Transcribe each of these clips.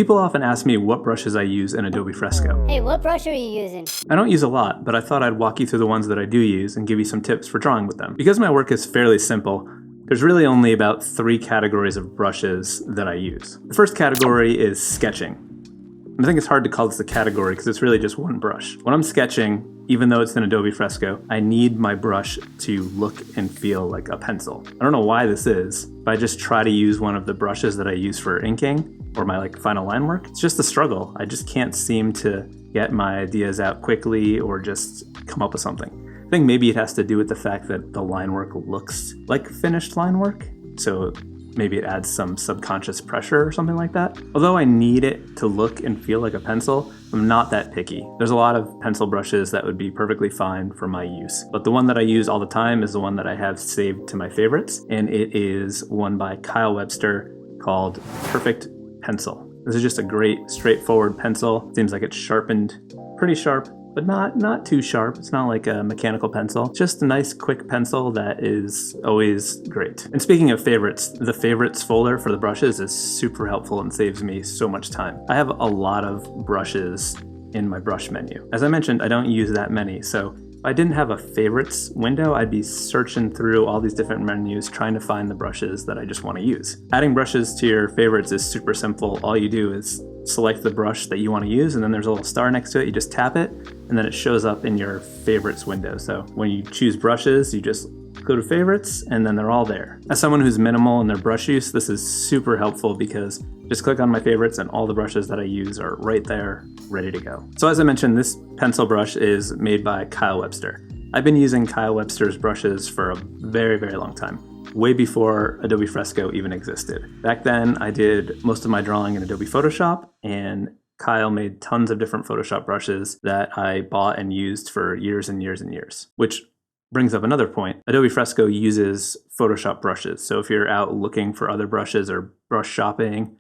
People often ask me what brushes I use in Adobe Fresco. Hey, what brush are you using? I don't use a lot, but I thought I'd walk you through the ones that I do use and give you some tips for drawing with them. Because my work is fairly simple, there's really only about 3 categories of brushes that I use. The first category is sketching. I think it's hard to call this a category because it's really just one brush. When I'm sketching, even though it's in Adobe Fresco, I need my brush to look and feel like a pencil. I don't know why this is, but I just try to use one of the brushes that I use for inking or my final line work. It's just a struggle. I just can't seem to get my ideas out quickly or just come up with something. I think maybe it has to do with the fact that the line work looks like finished line work, so maybe it adds some subconscious pressure or something like that. Although I need it to look and feel like a pencil, I'm not that picky. There's a lot of pencil brushes that would be perfectly fine for my use. But the one that I use all the time is the one that I have saved to my favorites, and it is one by Kyle Webster called Perfect Pencil. This is just a great straightforward pencil. Seems like it's sharpened pretty sharp, but not too sharp. It's not like a mechanical pencil. Just a nice quick pencil that is always great. And speaking of favorites, the favorites folder for the brushes is super helpful and saves me so much time. I have a lot of brushes in my brush menu. As I mentioned, I don't use that many, so if I didn't have a favorites window, I'd be searching through all these different menus trying to find the brushes that I just want to use. Adding brushes to your favorites is super simple. All you do is select the brush that you want to use, and then there's a little star next to it. You just tap it, and then it shows up in your favorites window. So when you choose brushes, you just go to favorites, and then they're all there. As someone who's minimal in their brush use, this is super helpful because just click on my favorites and all the brushes that I use are right there, ready to go. So as I mentioned, this pencil brush is made by Kyle Webster. I've been using Kyle Webster's brushes for a very, very long time, way before Adobe Fresco even existed. Back then, I did most of my drawing in Adobe Photoshop, and Kyle made tons of different Photoshop brushes that I bought and used for years and years and years, which brings up another point. Adobe Fresco uses Photoshop brushes. So if you're out looking for other brushes or brush shopping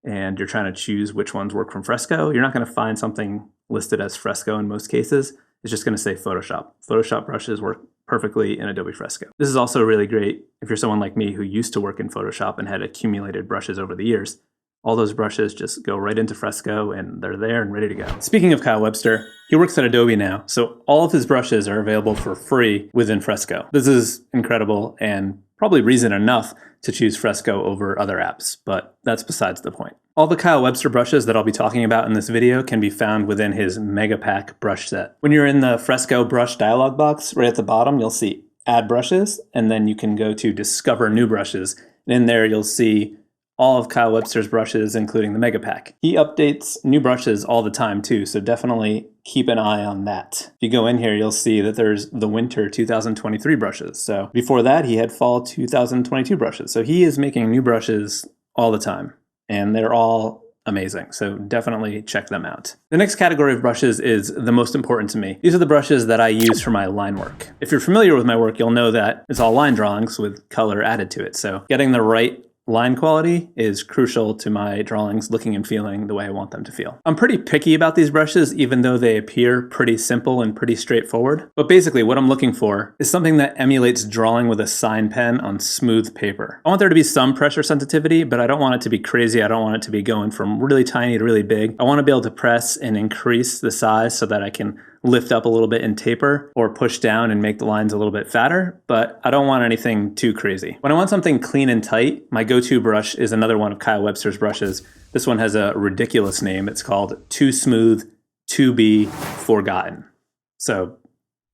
and you're trying to choose which ones work from Fresco, you're not going to find something listed as Fresco in most cases. It's just going to say Photoshop. Photoshop brushes work perfectly in Adobe Fresco. This is also really great if you're someone like me who used to work in Photoshop and had accumulated brushes over the years. All those brushes just go right into Fresco and they're there and ready to go. Speaking of Kyle Webster, he works at Adobe now, so all of his brushes are available for free within Fresco. This is incredible and probably reason enough to choose Fresco over other apps, but that's besides the point. All the Kyle Webster brushes that I'll be talking about in this video can be found within his Mega Pack brush set. When you're in the Fresco brush dialog box, right at the bottom, you'll see Add Brushes, and then you can go to Discover New Brushes. And in there, you'll see all of Kyle Webster's brushes, including the Mega Pack. He updates new brushes all the time too, so definitely keep an eye on that. If you go in here, you'll see that there's the Winter 2023 brushes. So before that, he had Fall 2022 brushes. So he is making new brushes all the time, and they're all amazing. So definitely check them out. The next category of brushes is the most important to me. These are the brushes that I use for my line work. If you're familiar with my work, you'll know that it's all line drawings with color added to it. So getting the right line quality is crucial to my drawings looking and feeling the way I want them to feel. I'm pretty picky about these brushes, even though they appear pretty simple and pretty straightforward. But basically what I'm looking for is something that emulates drawing with a sign pen on smooth paper. I want there to be some pressure sensitivity, but I don't want it to be crazy. I don't want it to be going from really tiny to really big. I want to be able to press and increase the size so that I can lift up a little bit and taper, or push down and make the lines a little bit fatter, but I don't want anything too crazy. When I want something clean and tight, my go-to brush is another one of Kyle Webster's brushes. This one has a ridiculous name. It's called Too Smooth to Be Forgotten. So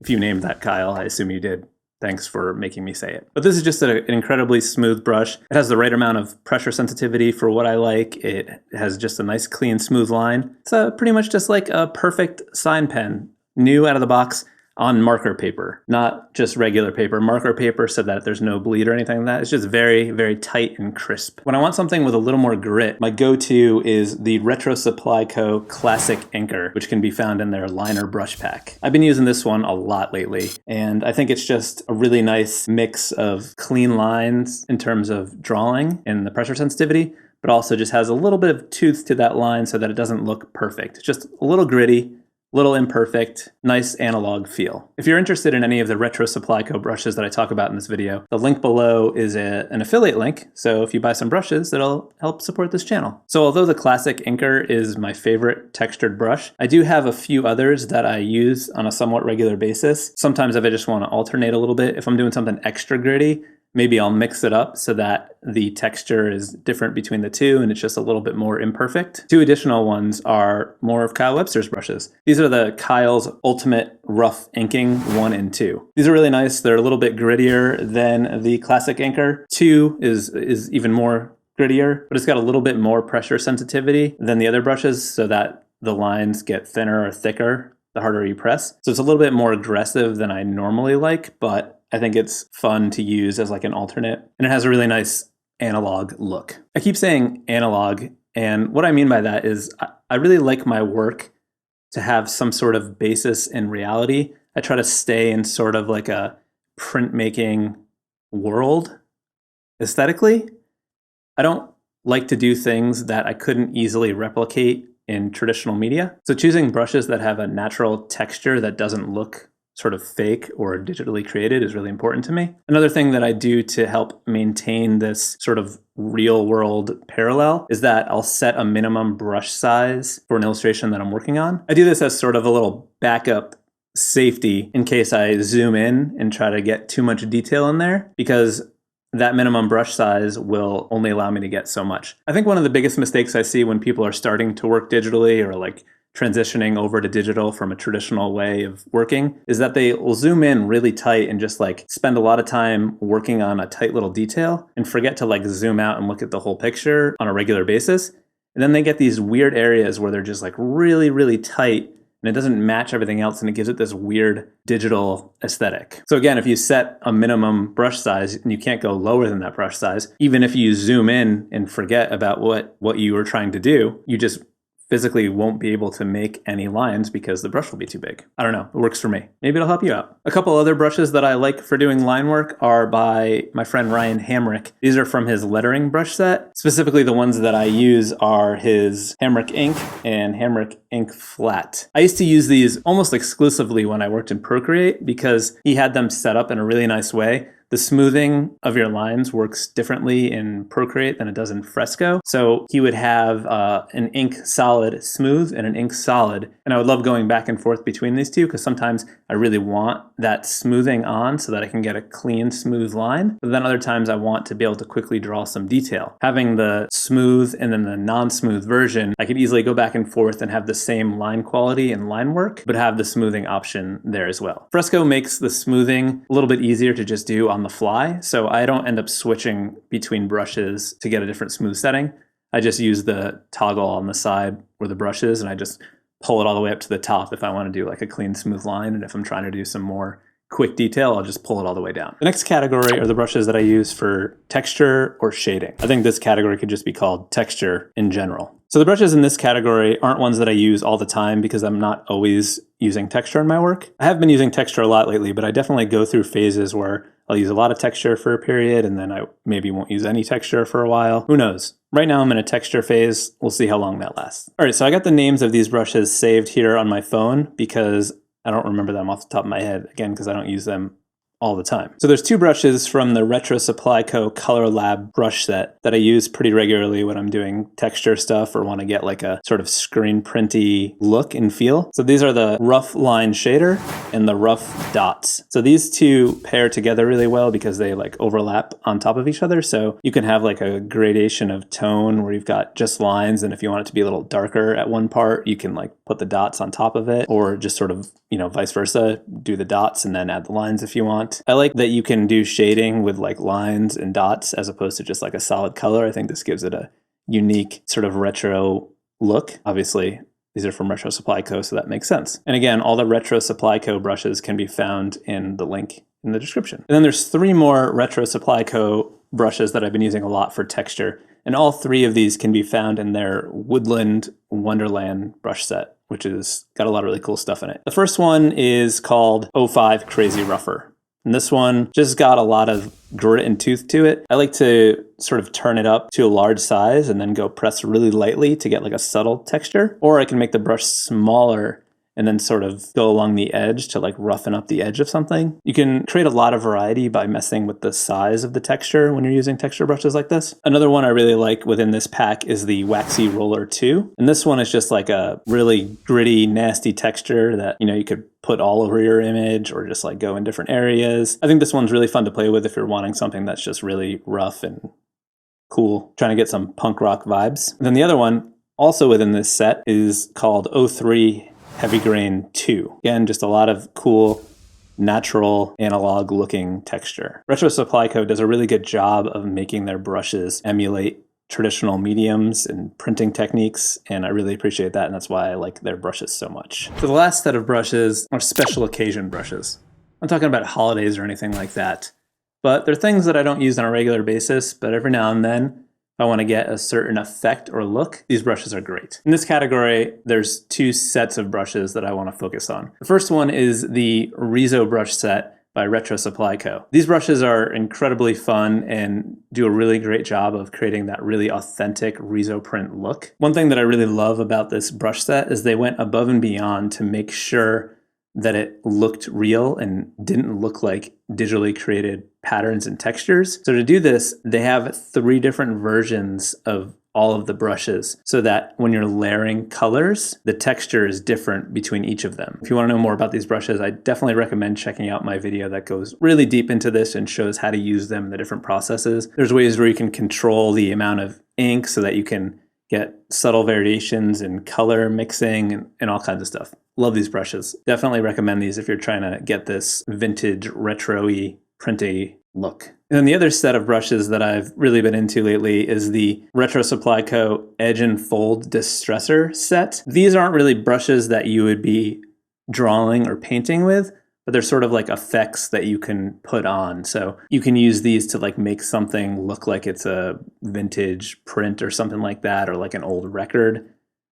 if you named that, Kyle, I assume you did. Thanks for making me say it. But this is just an incredibly smooth brush. It has the right amount of pressure sensitivity for what I like. It has just a nice, clean, smooth line. It's pretty much just like a perfect sign pen, new out of the box on marker paper, not just regular paper. Marker paper so that there's no bleed or anything like that. It's just very, very tight and crisp. When I want something with a little more grit, my go-to is the Retro Supply Co. Classic Inker, which can be found in their liner brush pack. I've been using this one a lot lately, and I think it's just a really nice mix of clean lines in terms of drawing and the pressure sensitivity, but also just has a little bit of tooth to that line so that it doesn't look perfect. It's just a little gritty, little imperfect, nice analog feel. If you're interested in any of the Retro Supply Co. brushes that I talk about in this video, the link below is an affiliate link, so if you buy some brushes, it'll help support this channel. So although the Classic Inker is my favorite textured brush, I do have a few others that I use on a somewhat regular basis. Sometimes if I just want to alternate a little bit, if I'm doing something extra gritty, maybe I'll mix it up so that the texture is different between the two and it's just a little bit more imperfect. Two additional ones are more of Kyle Webster's brushes. These are the Kyle's Ultimate Rough Inking 1 and 2. These are really nice. They're a little bit grittier than the Classic Inker. 2 is even more grittier, but it's got a little bit more pressure sensitivity than the other brushes so that the lines get thinner or thicker the harder you press. So it's a little bit more aggressive than I normally like, but I think it's fun to use as like an alternate, and it has a really nice analog look. I keep saying analog, and what I mean by that is I really like my work to have some sort of basis in reality. I try to stay in sort of like a printmaking world aesthetically. I don't like to do things that I couldn't easily replicate in traditional media. So choosing brushes that have a natural texture that doesn't look sort of fake or digitally created is really important to me. Another thing that I do to help maintain this sort of real world parallel is that I'll set a minimum brush size for an illustration that I'm working on. I do this as sort of a little backup safety in case I zoom in and try to get too much detail in there, because that minimum brush size will only allow me to get so much. I think one of the biggest mistakes I see when people are starting to work digitally or like transitioning over to digital from a traditional way of working is that they will zoom in really tight and just like spend a lot of time working on a tight little detail and forget to like zoom out and look at the whole picture on a regular basis. And then they get these weird areas where they're just like really, really tight and it doesn't match everything else and it gives it this weird digital aesthetic. So again, if you set a minimum brush size and you can't go lower than that brush size, even if you zoom in and forget about what you were trying to do, you just physically won't be able to make any lines because the brush will be too big. I don't know, it works for me. Maybe it'll help you out. A couple other brushes that I like for doing line work are by my friend Ryan Hamrick. These are from his lettering brush set. Specifically, the ones that I use are his Hamrick Ink and Hamrick Ink Flat. I used to use these almost exclusively when I worked in Procreate because he had them set up in a really nice way. The smoothing of your lines works differently in Procreate than it does in Fresco. So he would have an ink solid smooth and an ink solid. And I would love going back and forth between these two because sometimes I really want that smoothing on so that I can get a clean, smooth line. But then other times I want to be able to quickly draw some detail. Having the smooth and then the non-smooth version, I could easily go back and forth and have the same line quality and line work, but have the smoothing option there as well. Fresco makes the smoothing a little bit easier to just do on the fly, so I don't end up switching between brushes to get a different smooth setting. I just use the toggle on the side where the brush is, and I just pull it all the way up to the top if I want to do like a clean, smooth line, and if I'm trying to do some more quick detail, I'll just pull it all the way down. The next category are the brushes that I use for texture or shading. I think this category could just be called texture in general. So the brushes in this category aren't ones that I use all the time because I'm not always using texture in my work. I have been using texture a lot lately, but I definitely go through phases where I'll use a lot of texture for a period and then I maybe won't use any texture for a while. Who knows? Right now I'm in a texture phase. We'll see how long that lasts. All right, so I got the names of these brushes saved here on my phone because I don't remember them off the top of my head, again, because I don't use them all the time. So there's two brushes from the Retro Supply Co. Color Lab brush set that I use pretty regularly when I'm doing texture stuff or want to get like a sort of screen printy look and feel. So these are the Rough Line Shader and the Rough Dots. So these two pair together really well because they like overlap on top of each other. So you can have like a gradation of tone where you've got just lines, and if you want it to be a little darker at one part, you can like put the dots on top of it, or just sort of, you know, vice versa, do the dots and then add the lines if you want. I like that you can do shading with like lines and dots as opposed to just like a solid color. I think this gives it a unique sort of retro look. Obviously, these are from Retro Supply Co., so that makes sense. And again, all the Retro Supply Co. brushes can be found in the link in the description. And then there's three more Retro Supply Co. brushes that I've been using a lot for texture. And all three of these can be found in their Woodland Wonderland brush set, which has got a lot of really cool stuff in it. The first one is called 05 Crazy Rougher. And this one just got a lot of grit and tooth to it. I like to sort of turn it up to a large size and then go press really lightly to get like a subtle texture. Or I can make the brush smaller and then sort of go along the edge to like roughen up the edge of something. You can create a lot of variety by messing with the size of the texture when you're using texture brushes like this. Another one I really like within this pack is the Waxy Roller 2. And this one is just like a really gritty, nasty texture that, you know, you could put all over your image or just like go in different areas. I think this one's really fun to play with if you're wanting something that's just really rough and cool, trying to get some punk rock vibes. And then the other one, also within this set, is called 03 Heavy Grain 2. Again, just a lot of cool, natural, analog looking texture. Retro Supply Co. does a really good job of making their brushes emulate traditional mediums and printing techniques, and I really appreciate that, and that's why I like their brushes so much. So the last set of brushes are special occasion brushes. I'm talking about holidays or anything like that, but they're things that I don't use on a regular basis, but every now and then, if I want to get a certain effect or look, these brushes are great. In this category, there's two sets of brushes that I want to focus on. The first one is the Riso brush set by Retro Supply Co. These brushes are incredibly fun and do a really great job of creating that really authentic Riso print look. One thing that I really love about this brush set is they went above and beyond to make sure that it looked real and didn't look like digitally created patterns and textures. So to do this, they have 3 different versions of all of the brushes so that when you're layering colors, the texture is different between each of them. If you want to know more about these brushes, I definitely recommend checking out my video that goes really deep into this and shows how to use them in the different processes. There's ways where you can control the amount of ink so that you can get subtle variations in color mixing and all kinds of stuff. Love these brushes. Definitely recommend these if you're trying to get this vintage, retro-y, printy look. And then the other set of brushes that I've really been into lately is the Retro Supply Co. Edge and Fold Distressor set. These aren't really brushes that you would be drawing or painting with, but they're sort of like effects that you can put on. So you can use these to like make something look like it's a vintage print or something like that, or like an old record,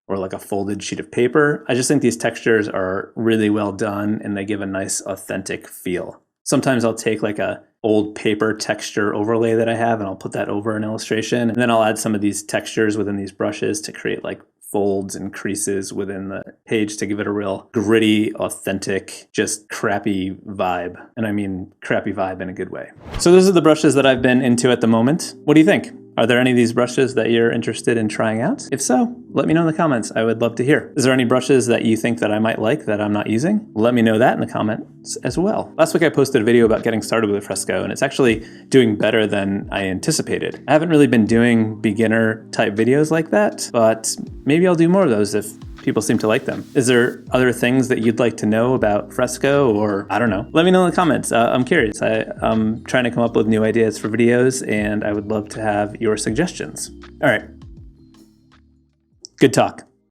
or like a folded sheet of paper. I just think these textures are really well done and they give a nice authentic feel. Sometimes I'll take like a old paper texture overlay that I have and I'll put that over an illustration. And then I'll add some of these textures within these brushes to create like folds and creases within the page to give it a real gritty, authentic, just crappy vibe. And I mean crappy vibe in a good way. So those are the brushes that I've been into at the moment. What do you think? Are there any of these brushes that you're interested in trying out? If so, let me know in the comments. I would love to hear. Is there any brushes that you think that I might like that I'm not using? Let me know that in the comments as well. Last week I posted a video about getting started with Fresco, and it's actually doing better than I anticipated. I haven't really been doing beginner type videos like that, but maybe I'll do more of those if people seem to like them. Is there other things that you'd like to know about Fresco, or I don't know? Let me know in the comments. I'm curious. I'm trying to come up with new ideas for videos, and I would love to have your suggestions. All right. Good talk.